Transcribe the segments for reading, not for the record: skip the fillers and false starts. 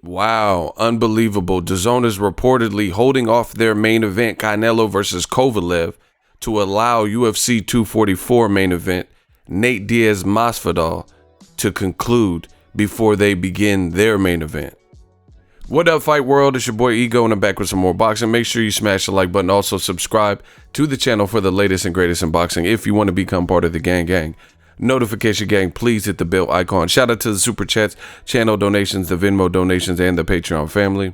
Wow, unbelievable. DAZN is reportedly holding off their main event, Canelo versus Kovalev, to allow UFC 244 main event, Nate Diaz-Masvidal, to conclude before they begin their main event. What up, Fight World? It's your boy Ego, and I'm back with some more boxing. Make sure you smash the like button. Also, subscribe to the channel for the latest and greatest in boxing if you want to become part of the gang. Notification gang, please hit the bell icon. Shout out to the super chats, channel donations, the Venmo donations, and the Patreon family.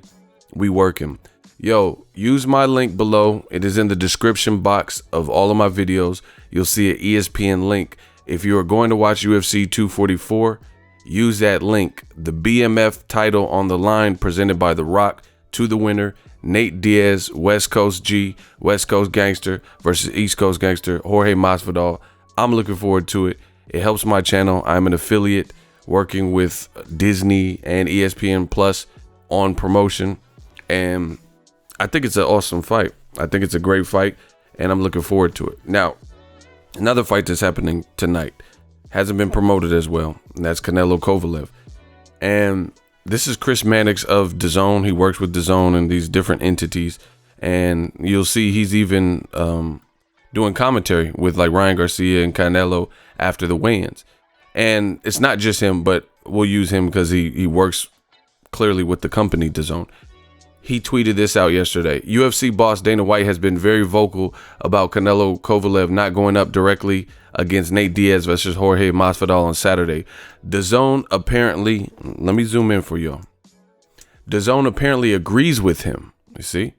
We working. Yo, use my link below. It is in the description box of all of my videos. You'll see an ESPN link. If you are going to watch UFC 244, use that link. The BMF title on the line presented by The Rock to the winner, Nate Diaz, West Coast G, West Coast Gangster versus East Coast Gangster, Jorge Masvidal. I'm looking forward to it. It helps my channel. I'm an affiliate working with Disney and ESPN Plus on promotion. And I think it's an awesome fight. I think it's a great fight, and I'm looking forward to it. Now, another fight that's happening tonight hasn't been promoted as well, and that's Canelo Kovalev. And this is Chris Mannix of DAZN. He works with DAZN and these different entities, and you'll see he's even doing commentary with like Ryan Garcia and Canelo after the weigh-ins. And it's not just him, but we'll use him because he works clearly with the company DAZN. He tweeted this out yesterday. UFC boss Dana White has been very vocal about Canelo Kovalev not going up directly against Nate Diaz versus Jorge Masvidal on Saturday. DAZN apparently, let me zoom in for y'all. DAZN apparently agrees with him. You see?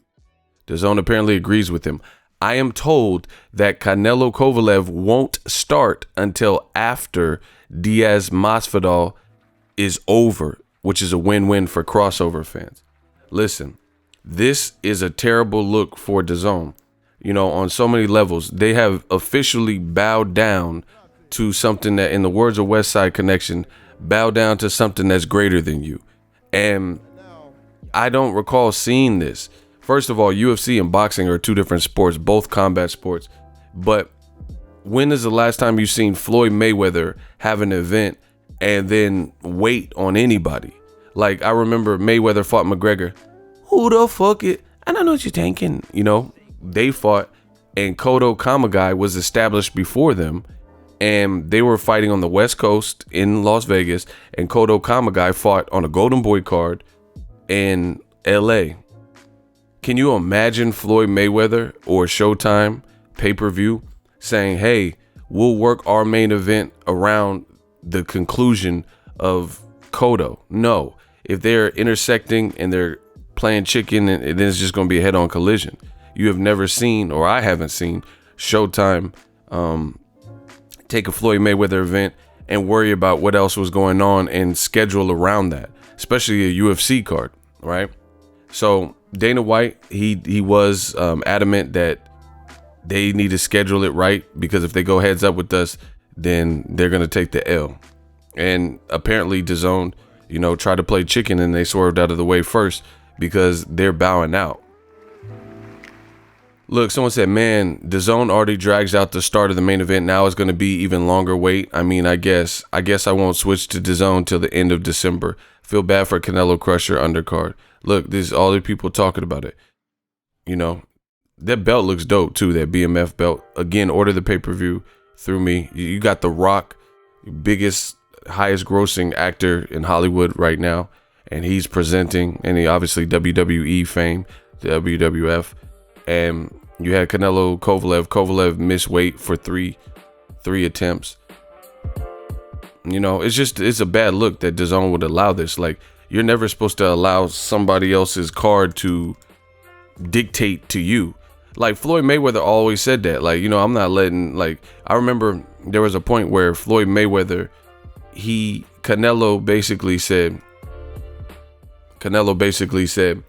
DAZN apparently agrees with him. I am told that Canelo Kovalev won't start until after Diaz-Masvidal is over, which is a win-win for crossover fans. Listen, this is a terrible look for DAZN. You know, on so many levels, they have officially bowed down to something that, in the words of West Side Connection, bow down to something that's greater than you. And I don't recall seeing this. First of all, UFC and boxing are two different sports, both combat sports. But when is the last time you've seen Floyd Mayweather have an event and then wait on anybody? Like, I remember Mayweather fought McGregor. Who the fuck it? I don't know what you're thinking. You know, they fought, and Kodo Kamagai was established before them, and they were fighting on the West Coast in Las Vegas, and Kodo Kamagai fought on a Golden Boy card in LA. Can you imagine Floyd Mayweather or Showtime pay-per-view saying, hey, we'll work our main event around the conclusion of Kodo? No. If they're intersecting and they're playing chicken, and then it's just going to be a head-on collision. You have never seen, or I haven't seen, Showtime take a Floyd Mayweather event and worry about what else was going on and schedule around that, especially a UFC card, right? So Dana White, he was adamant that they need to schedule it right, because if they go heads up with us, then they're going to take the L. And apparently DAZN, you know, tried to play chicken, and they swerved out of the way first because they're bowing out. Look, someone said, man, DAZN already drags out the start of the main event. Now it's going to be even longer wait. I mean, I guess I won't switch to DAZN till the end of December. Feel bad for Canelo Crusher undercard. Look, there's all the people talking about it. You know, that belt looks dope too, that BMF belt. Again, order the pay-per-view through me. You got The Rock, biggest, highest grossing actor in Hollywood right now, and he's presenting, and he obviously WWE fame, the WWF. And you had Canelo Kovalev missed weight for three attempts. You know, it's a bad look that DAZN would allow this. Like, you're never supposed to allow somebody else's card to dictate to you. Like, Floyd Mayweather always said that. Like, you know, I'm not letting, like, I remember there was a point where Floyd Mayweather, Canelo basically said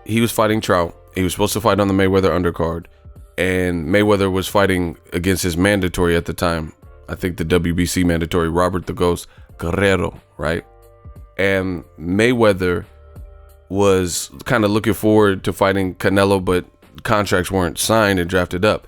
he was fighting Trout. He was supposed to fight on the Mayweather undercard, and Mayweather was fighting against his mandatory at the time. I think the WBC mandatory, Robert the Ghost Guerrero, right? And Mayweather was kind of looking forward to fighting Canelo, but contracts weren't signed and drafted up.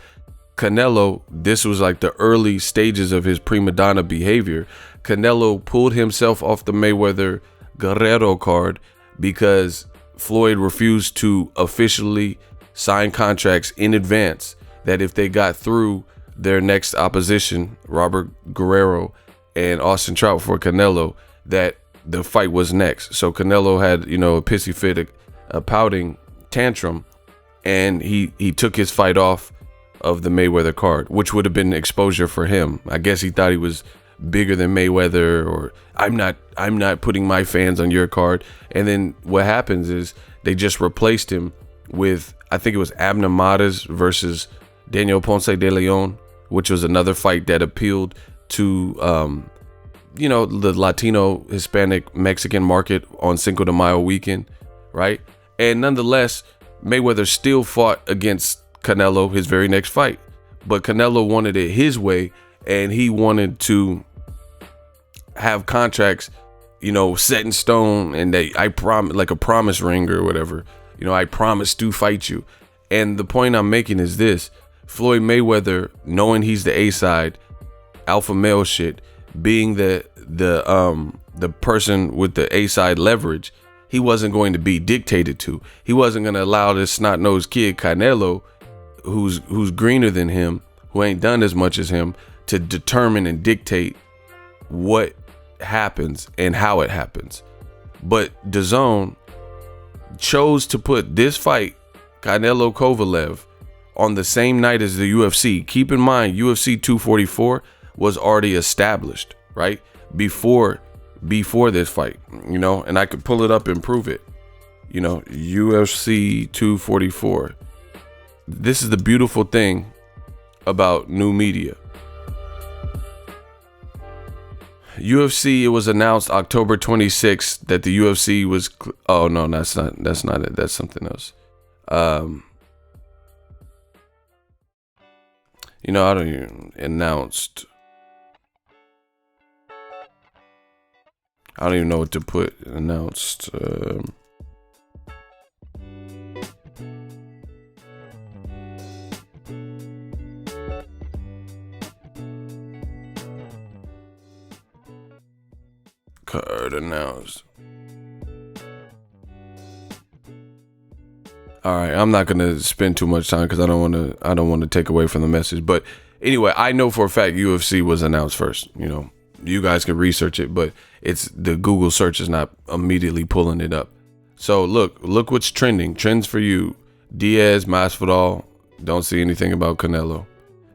Canelo, this was like the early stages of his prima donna behavior. Canelo pulled himself off the Mayweather Guerrero card because Floyd refused to officially sign contracts in advance, that if they got through their next opposition, Robert Guerrero and Austin Trout for Canelo, that the fight was next. So Canelo had, a pissy fit, a pouting tantrum, and he took his fight off of the Mayweather card, which would have been exposure for him. I guess he thought he was bigger than Mayweather, or I'm not putting my fans on your card. And then what happens is they just replaced him with, I think it was Abner Mares versus Daniel Ponce de Leon, which was another fight that appealed to the Latino, Hispanic, Mexican market on Cinco de Mayo weekend, right? And nonetheless, Mayweather still fought against Canelo his very next fight, but Canelo wanted it his way, and he wanted to have contracts, set in stone, and I promise, like a promise ring or whatever, I promise to fight you. And the point I'm making is this: Floyd Mayweather, knowing he's the A side, alpha male shit, being the person with the A side leverage, he wasn't going to be dictated to. He wasn't going to allow this snot-nosed kid Canelo, who's greener than him, who ain't done as much as him, to determine and dictate what happens and how it happens. But DAZN chose to put this fight, Canelo Kovalev, on the same night as the UFC. Keep in mind, UFC 244 was already established, right? Before this fight, and I could pull it up and prove it. UFC 244. This is the beautiful thing about new media. UFC, it was announced October 26th that the UFC was, oh no, that's not it. That's something else. I don't even announced. I don't even know what to put. Announced. Card announced. All right, I'm not gonna spend too much time because I don't want to take away from the message. But anyway, I know for a fact UFC was announced first. You guys can research it, but it's the Google search is not immediately pulling it up. So look what's trending. Trends for you: Diaz-Masvidal. Don't see anything about Canelo.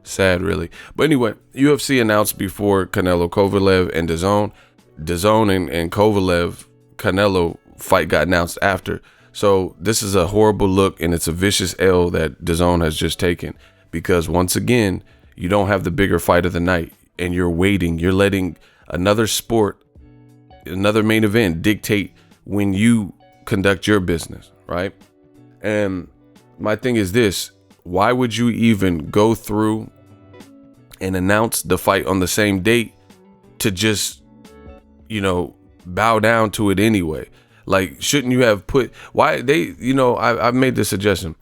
Sad, really. But anyway, UFC announced before Canelo Kovalev and DAZN. DAZN and Kovalev Canelo fight got announced after. So this is a horrible look, and it's a vicious L that DAZN has just taken, because once again, you don't have the bigger fight of the night, and you're waiting. You're letting another sport, another main event dictate when you conduct your business, right? And my thing is this: why would you even go through and announce the fight on the same date to just bow down to it anyway? Like, shouldn't you have put, why they, I've made this suggestion.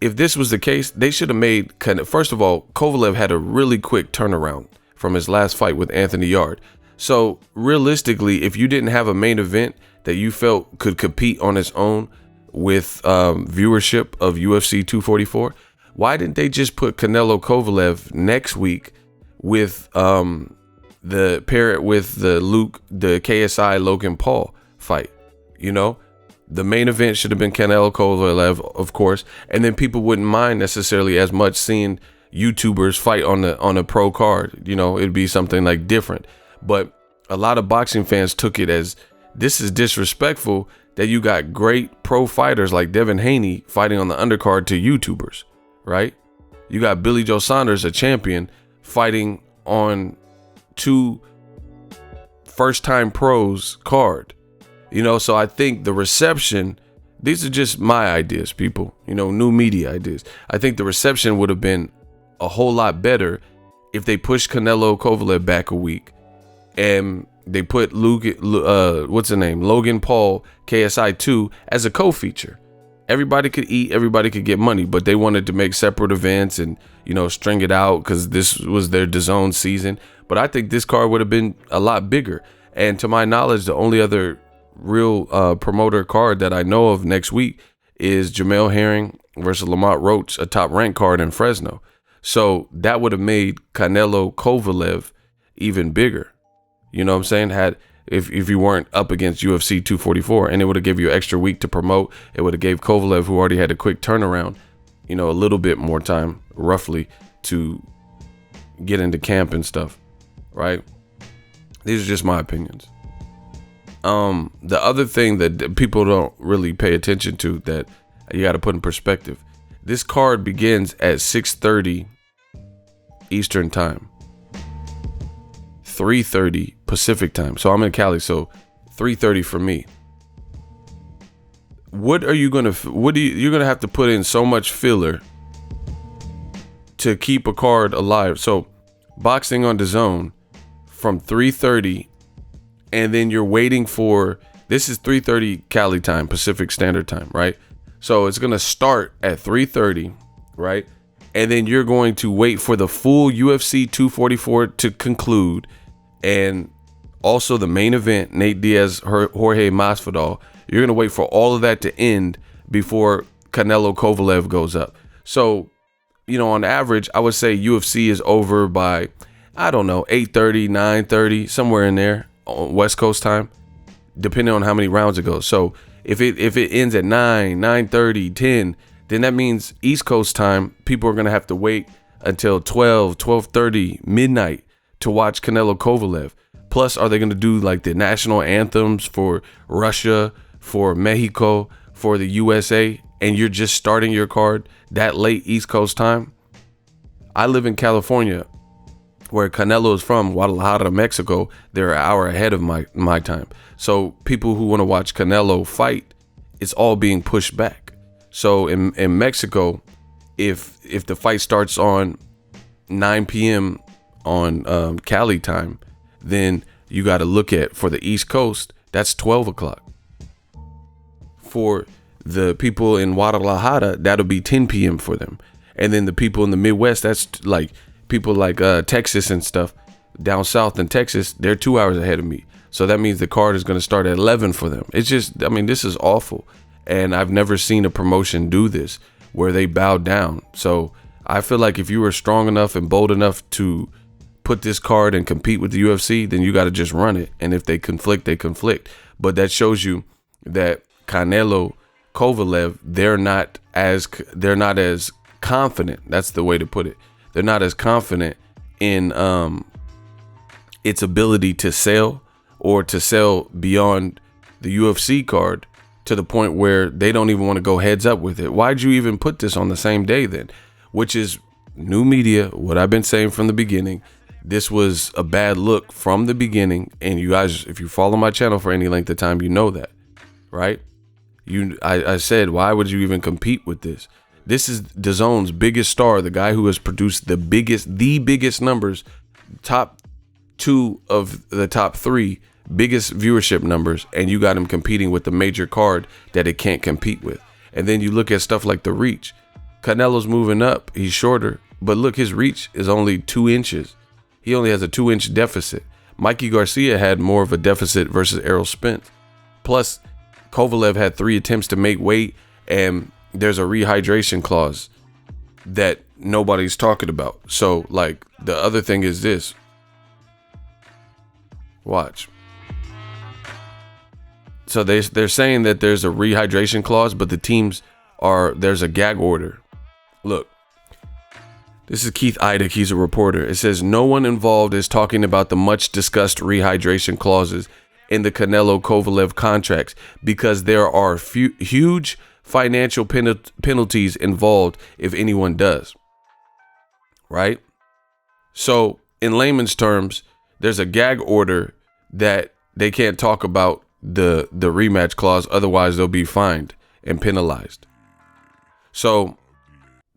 If this was the case, they should have made, first of all, Kovalev had a really quick turnaround from his last fight with Anthony Yard. So realistically, if you didn't have a main event that you felt could compete on its own with viewership of UFC 244, why didn't they just put Canelo Kovalev next week with the pair with the KSI Logan Paul fight? The main event should have been Canelo Kovalev, of course, and then people wouldn't mind necessarily as much seeing YouTubers fight on a pro card. It'd be something like different. But a lot of boxing fans took it as, this is disrespectful that you got great pro fighters like Devin Haney fighting on the undercard to YouTubers, right? You got Billy Joe Saunders, a champion, fighting on two first-time pros card. So I think the reception, these are just my ideas, people, new media ideas. I think the reception would have been a whole lot better if they pushed Canelo Kovalev back a week and they put Logan Paul KSI 2 as a co-feature. everybody could eat, everybody could get money, but they wanted to make separate events and, you know, string it out because this was their DAZN season. But I think this card would have been a lot bigger. And to my knowledge, the only other real promoter card that I know of next week is Jamel Herring versus Lamont Roach, a top rank card in Fresno. So that would have made Canelo Kovalev even bigger. You know what I'm saying? If you weren't up against UFC 244, and it would have given you an extra week to promote. It would have gave Kovalev, who already had a quick turnaround, you know, a little bit more time, roughly, to get into camp and stuff, right? These are just my opinions. The other thing that people don't really pay attention to that you got to put in perspective, this card begins at 6:30 Eastern time, 3:30 Pacific time. So I'm in Cali, so 3:30 for me. You're gonna have to put in so much filler to keep a card alive. So boxing on DAZN from 3:30, and then you're waiting for, this is 3:30 Cali time, Pacific Standard Time, right? So it's gonna start at 3:30, right? And then you're going to wait for the full UFC 244 to conclude, and also the main event, Nate Diaz, Jorge Masvidal. You're gonna wait for all of that to end before Canelo Kovalev goes up. So, you know, on average, I would say UFC is over by, I don't know, 8:30, 9:30, somewhere in there on West Coast time, depending on how many rounds it goes. So if it ends at 9, 9:30, 10, then that means East Coast time, people are gonna have to wait until 12, 12:30, midnight to watch Canelo Kovalev. Plus, are they going to do like the national anthems for Russia, for Mexico, for the USA, and you're just starting your card that late East Coast time? I live in California, where Canelo is from, Guadalajara, Mexico. They're an hour ahead of my time. So people who want to watch Canelo fight, it's all being pushed back. So in Mexico, if the fight starts on 9 p.m. on Cali time, then you got to look at, for the East Coast, that's 12 o'clock. For the people in Guadalajara, that'll be 10 p.m. for them. And then the people in the Midwest, that's like people like Texas and stuff, down south in Texas, they're 2 hours ahead of me. So that means the card is going to start at 11 for them. It's just, I mean, this is awful. And I've never seen a promotion do this where they bow down. So I feel like if you were strong enough and bold enough to put this card and compete with the UFC, then you got to just run it. And if they conflict, they conflict. But that shows you that Canelo Kovalev, they're not as confident. That's the way to put it. They're not as confident in its ability to sell, or to sell beyond the UFC card, to the point where they don't even want to go heads up with it. Why'd you even put this on the same day then? Which is new media, what I've been saying from the beginning. This was a bad look from the beginning, and you guys, if you follow my channel for any length of time, you know that, right? I said, why would you even compete with this? This is DAZN's biggest star, the guy who has produced the biggest numbers, top 2 of the top 3 biggest viewership numbers, and you got him competing with the major card that it can't compete with. And then you look at stuff like the reach. Canelo's moving up, he's shorter, but look, his reach is only 2 inches. He only has a 2-inch deficit. Mikey Garcia had more of a deficit versus Errol Spence. Plus, Kovalev had 3 attempts to make weight, and there's a rehydration clause that nobody's talking about. So, like, the other thing is this. Watch. So they're saying that there's a rehydration clause, but the teams there's a gag order. Look. This is Keith Idek, he's a reporter. It says, no one involved is talking about the much discussed rehydration clauses in the Canelo Kovalev contracts because there are huge financial penalties involved if anyone does. Right? So in layman's terms, there's a gag order that they can't talk about the rematch clause, otherwise they'll be fined and penalized. So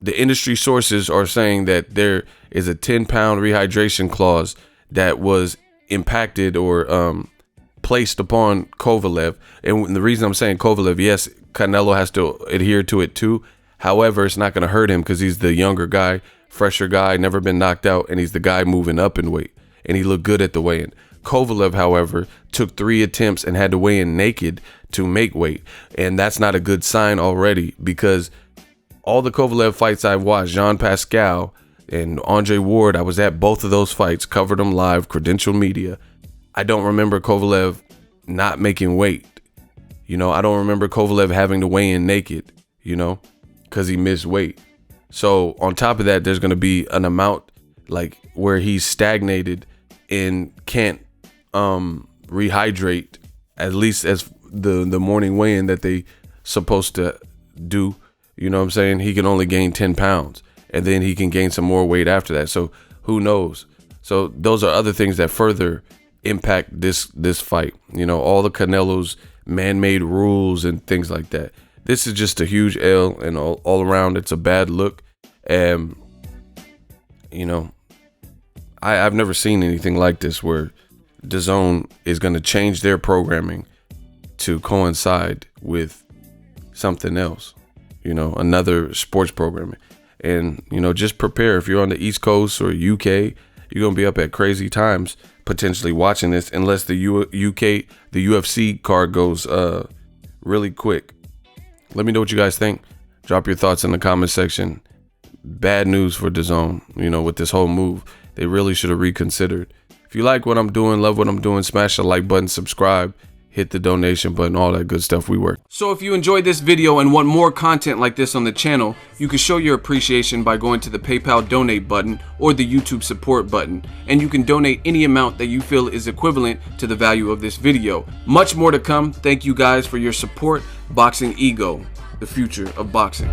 the industry sources are saying that there is a 10-pound rehydration clause that was impacted or placed upon Kovalev. And the reason I'm saying Kovalev, yes, Canelo has to adhere to it too. However, it's not going to hurt him because he's the younger guy, fresher guy, never been knocked out, and he's the guy moving up in weight, and he looked good at the weigh-in. Kovalev, however, took 3 attempts and had to weigh in naked to make weight, and that's not a good sign already, because all the Kovalev fights I've watched, Jean Pascal and Andre Ward, I was at both of those fights, covered them live, credential media. I don't remember Kovalev not making weight. You know, I don't remember Kovalev having to weigh in naked, you know, because he missed weight. So on top of that, there's going to be an amount like where he's stagnated and can't rehydrate, at least as the morning weigh-in that they supposed to do. You know what I'm saying? He can only gain 10 pounds and then he can gain some more weight after that. So who knows? So those are other things that further impact this fight. You know, all the Canelo's man-made rules and things like that. This is just a huge L, and all around it's a bad look. And you know, I've never seen anything like this where DAZN is going to change their programming to coincide with something else, you know, another sports programming. And, you know, just prepare. If you're on the East Coast or UK, you're going to be up at crazy times potentially watching this, unless the UFC card goes really quick. Let me know what you guys think. Drop your thoughts in the comment section. Bad news for DAZN, you know, with this whole move. They really should have reconsidered. If you like what I'm doing, love what I'm doing, smash the like button, subscribe, hit the donation button, all that good stuff. We work. So if you enjoyed this video and want more content like this on the channel, you can show your appreciation by going to the PayPal donate button or the YouTube support button, and you can donate any amount that you feel is equivalent to the value of this video. Much more to come. Thank you guys for your support. Boxing Ego, the future of boxing.